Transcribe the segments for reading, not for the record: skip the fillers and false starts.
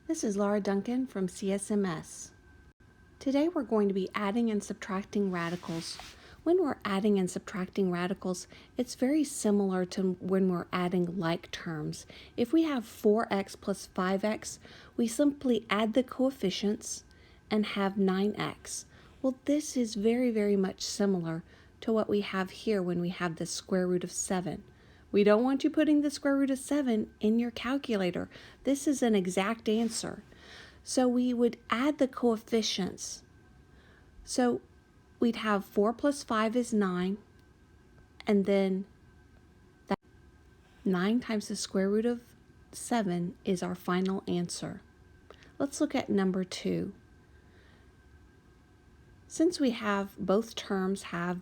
This is Laura Duncan from CSMS. Today we're going to be adding and subtracting radicals. When we're adding and subtracting radicals, it's very similar to when we're adding like terms. If we have 4x plus 5x, we simply add the coefficients and have 9x. Well, this is very much similar to what we have here when we have the square root of 7. We don't want you putting the square root of 7 in your calculator. This is an exact answer. So we would add the coefficients. So we'd have 4 plus 5 is 9, and then that 9 times the square root of 7 is our final answer. Let's look at number 2. Since we have both terms have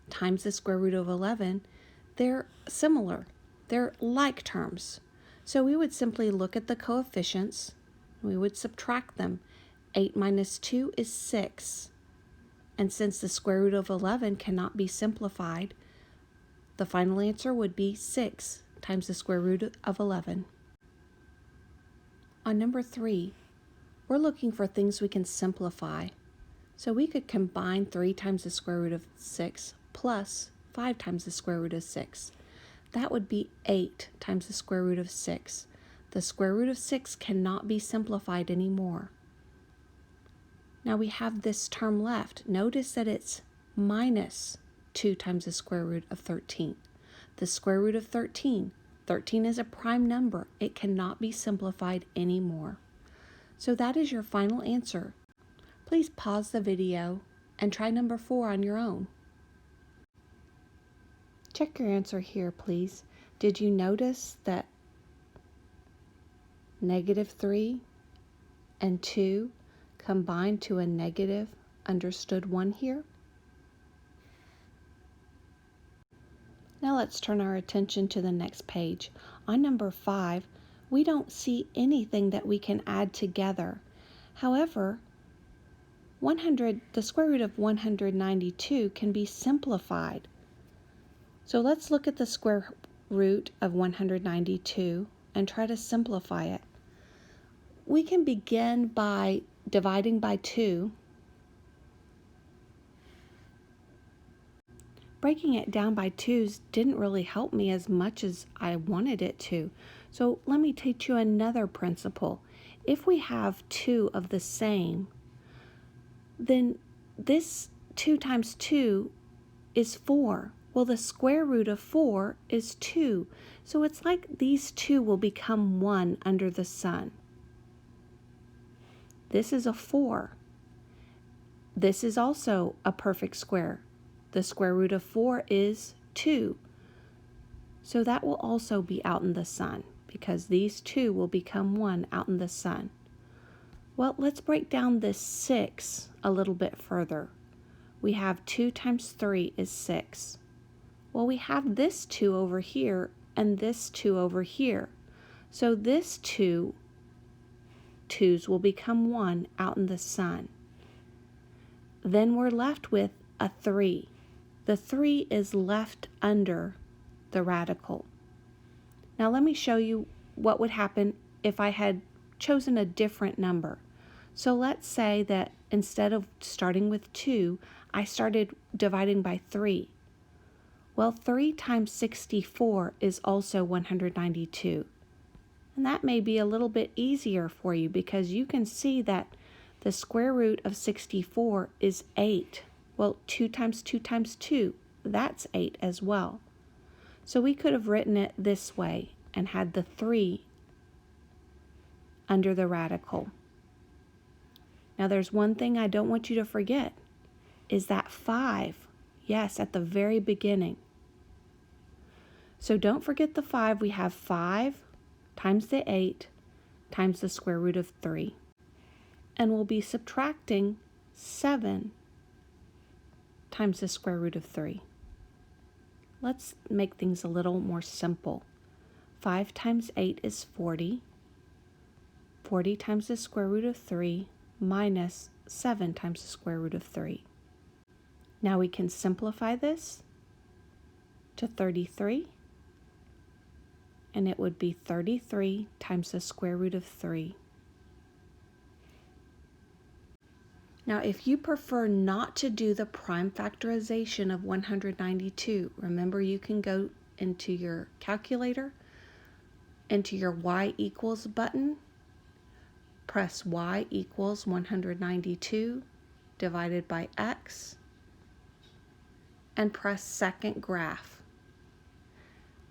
times the square root of 11, they're similar. They're like terms. So we would simply look at the coefficients. We would subtract them. 8 minus 2 is 6. And since the square root of 11 cannot be simplified, the final answer would be 6 times the square root of 11. On number 3, we're looking for things we can simplify. So we could combine 3 times the square root of 6 plus 5 times the square root of 6. That would be 8 times the square root of 6. The square root of 6 cannot be simplified anymore. Now we have this term left. Notice that it's minus 2 times the square root of 13. The square root of 13. 13 is a prime number. It cannot be simplified anymore. So that is your final answer. Please pause the video and try number 4 on your own. Check your answer here, please. Did you notice that -3 and 2 combined to a negative understood 1 here? Now let's turn our attention to the next page. On number 5, we don't see anything that we can add together. However, the square root of 192 can be simplified. So let's look at the square root of 192 and try to simplify it. We can begin by dividing by 2. Breaking it down by 2's didn't really help me as much as I wanted it to. So let me teach you another principle. If we have 2 of the same, then this 2 times 2 is 4. Well, the square root of 4 is 2. So it's like these 2 will become 1 under the sun. This is a 4. This is also a perfect square. The square root of 4 is 2. So that will also be out in the sun because these 2 will become 1 out in the sun. Well, let's break down this 6 a little bit further. We have 2 times 3 is 6. Well, we have this 2 over here and this 2 over here. So this 2's will become 1 out in the sun. Then we're left with a 3. The 3 is left under the radical. Now let me show you what would happen if I had chosen a different number. So let's say that instead of starting with 2, I started dividing by 3. Well, 3 times 64 is also 192. And that may be a little bit easier for you because you can see that the square root of 64 is 8. Well, 2 times 2 times 2, that's 8 as well. So we could have written it this way and had the 3 under the radical. Now there's one thing I don't want you to forget, is that 5, yes, at the very beginning. So don't forget the 5. We have 5 times the 8 times the square root of 3. And we'll be subtracting 7 times the square root of 3. Let's make things a little more simple. 5 times 8 is 40. 40 times the square root of 3 minus 7 times the square root of 3. Now we can simplify this to 33. And it would be 33 times the square root of 3 Now, if you prefer not to do the prime factorization of 192, remember you can go into your calculator, into your y equals button, press y equals 192 divided by x, and press second graph.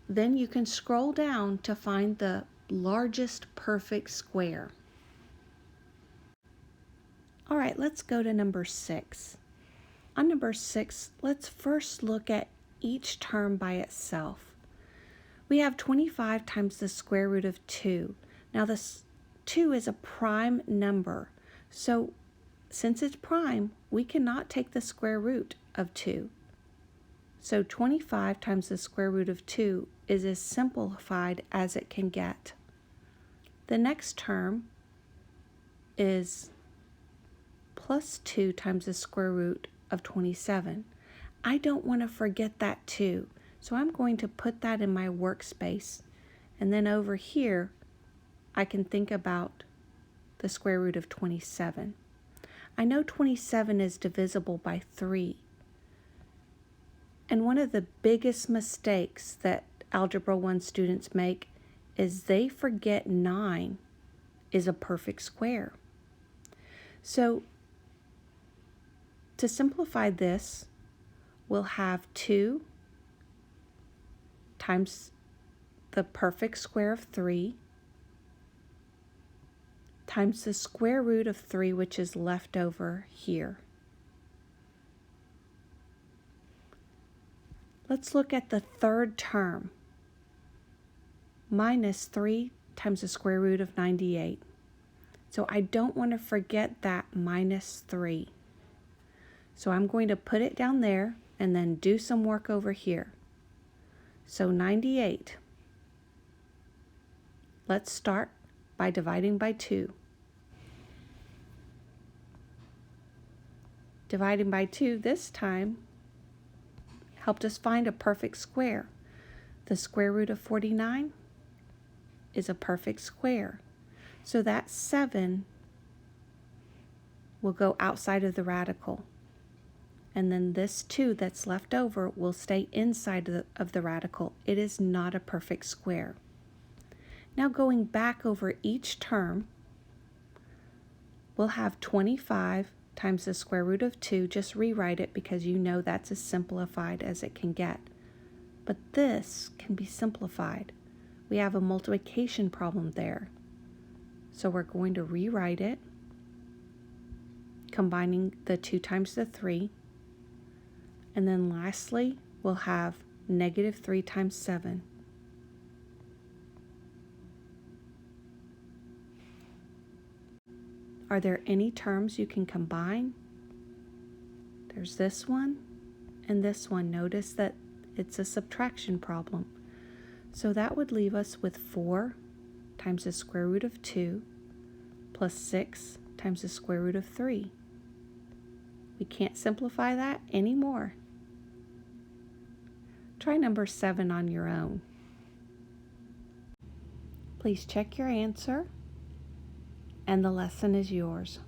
Then you can scroll down to find the largest perfect square. All right, let's go to number 6. On number 6, let's first look at each term by itself. We have 25 times the square root of 2. Now this 2 is a prime number, so since it's prime, we cannot take the square root of 2. So 25 times the square root of 2 is as simplified as it can get. The next term is plus 2 times the square root of 27. I don't want to forget that 2, so I'm going to put that in my workspace. And then over here, I can think about the square root of 27. I know 27 is divisible by 3. And one of the biggest mistakes that Algebra 1 students make is they forget 9 is a perfect square. So to simplify this, we'll have 2 times the perfect square of 3 times the square root of 3, which is left over here. Let's look at the third term, minus 3 times the square root of 98. So I don't want to forget that minus 3. So I'm going to put it down there and then do some work over here. So 98. Let's start by dividing by 2. Dividing by 2 this time helped us find a perfect square. The square root of 49 is a perfect square. So that 7 will go outside of the radical. And then this 2 that's left over will stay inside of the radical. It is not a perfect square. Now going back over each term, we'll have 25 times the square root of 2. Just rewrite it because you know that's as simplified as it can get. But this can be simplified. We have a multiplication problem there. So we're going to rewrite it, combining the 2 times the 3. And then lastly, we'll have negative 3 times 7. Are there any terms you can combine? There's this one and this one. Notice that it's a subtraction problem. So that would leave us with 4 times the square root of 2 plus 6 times the square root of 3. We can't simplify that anymore. Try number 7 on your own. Please check your answer, and the lesson is yours.